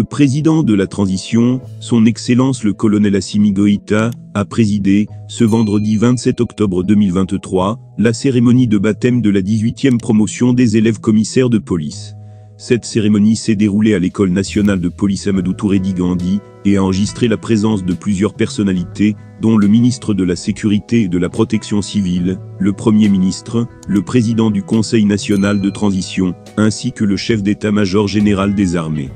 Le président de la transition, son Excellence le colonel Assimi Goïta, a présidé, ce vendredi 27 octobre 2023, la cérémonie de baptême de la 18e promotion des élèves commissaires de police. Cette cérémonie s'est déroulée à l'École nationale de police Amadou Touré-Di Gandhi et a enregistré la présence de plusieurs personnalités, dont le ministre de la Sécurité et de la Protection civile, le Premier ministre, le président du Conseil national de transition, ainsi que le chef d'état-major général des armées.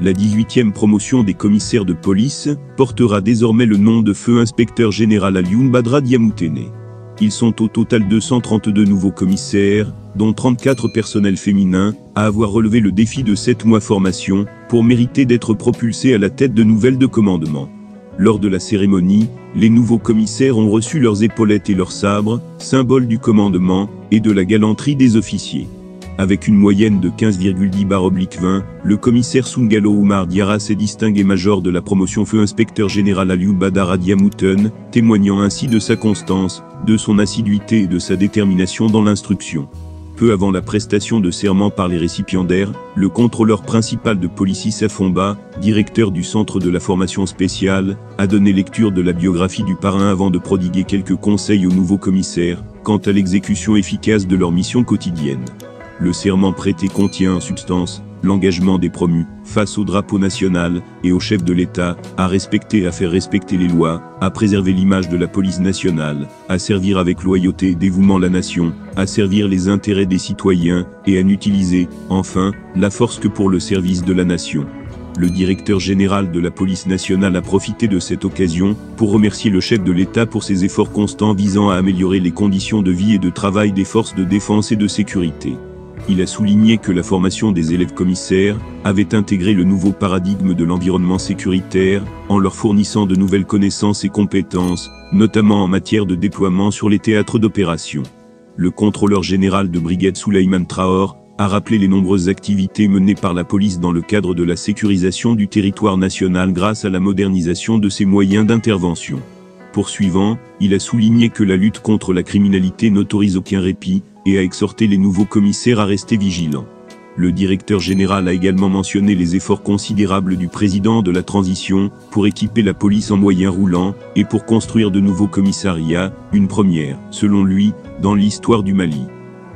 La 18e promotion des commissaires de police portera désormais le nom de feu inspecteur général Alioune Badara Diamoutene. Ils sont au total 232 nouveaux commissaires, dont 34 personnels féminins, à avoir relevé le défi de 7 mois formation, pour mériter d'être propulsés à la tête de nouvelles de commandement. Lors de la cérémonie, les nouveaux commissaires ont reçu leurs épaulettes et leurs sabres, symbole du commandement, et de la galanterie des officiers. Avec une moyenne de 15,10/20, le commissaire Sungalo Oumar Diarra s'est distingué major de la promotion feu inspecteur général Alioune Badara Diamoutene, témoignant ainsi de sa constance, de son assiduité et de sa détermination dans l'instruction. Peu avant la prestation de serment par les récipiendaires, le contrôleur principal de police Issa Fomba, directeur du centre de la formation spéciale, a donné lecture de la biographie du parrain avant de prodiguer quelques conseils aux nouveaux commissaires, quant à l'exécution efficace de leur mission quotidienne. Le serment prêté contient en substance l'engagement des promus, face au drapeau national et au chef de l'État, à respecter et à faire respecter les lois, à préserver l'image de la police nationale, à servir avec loyauté et dévouement la nation, à servir les intérêts des citoyens, et à n'utiliser, enfin, la force que pour le service de la nation. Le directeur général de la police nationale a profité de cette occasion pour remercier le chef de l'État pour ses efforts constants visant à améliorer les conditions de vie et de travail des forces de défense et de sécurité. Il a souligné que la formation des élèves commissaires avait intégré le nouveau paradigme de l'environnement sécuritaire, en leur fournissant de nouvelles connaissances et compétences, notamment en matière de déploiement sur les théâtres d'opération. Le contrôleur général de brigade Souleymane Traore a rappelé les nombreuses activités menées par la police dans le cadre de la sécurisation du territoire national grâce à la modernisation de ses moyens d'intervention. Poursuivant, il a souligné que la lutte contre la criminalité n'autorise aucun répit, et a exhorté les nouveaux commissaires à rester vigilants. Le directeur général a également mentionné les efforts considérables du président de la transition pour équiper la police en moyens roulants et pour construire de nouveaux commissariats, une première, selon lui, dans l'histoire du Mali.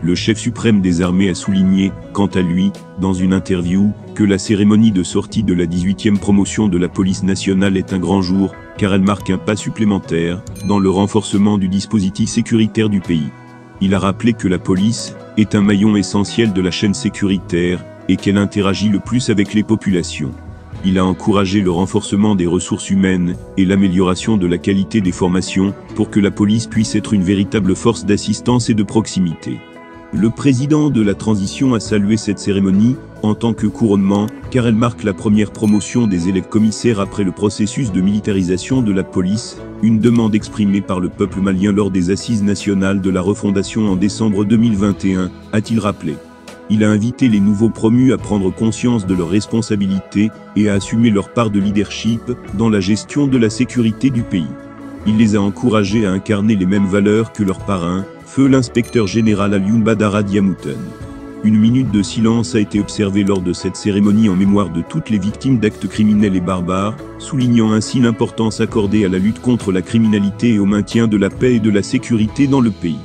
Le chef suprême des armées a souligné, quant à lui, dans une interview, que la cérémonie de sortie de la 18e promotion de la police nationale est un grand jour, car elle marque un pas supplémentaire dans le renforcement du dispositif sécuritaire du pays. Il a rappelé que la police est un maillon essentiel de la chaîne sécuritaire et qu'elle interagit le plus avec les populations. Il a encouragé le renforcement des ressources humaines et l'amélioration de la qualité des formations pour que la police puisse être une véritable force d'assistance et de proximité. Le président de la transition a salué cette cérémonie en tant que couronnement, car elle marque la première promotion des élèves commissaires après le processus de militarisation de la police, une demande exprimée par le peuple malien lors des assises nationales de la refondation en décembre 2021, a-t-il rappelé. Il a invité les nouveaux promus à prendre conscience de leurs responsabilités et à assumer leur part de leadership dans la gestion de la sécurité du pays. Il les a encouragés à incarner les mêmes valeurs que leur parrain, feu l'inspecteur général Alioune Badara Diamoutene. Une minute de silence a été observée lors de cette cérémonie en mémoire de toutes les victimes d'actes criminels et barbares, soulignant ainsi l'importance accordée à la lutte contre la criminalité et au maintien de la paix et de la sécurité dans le pays.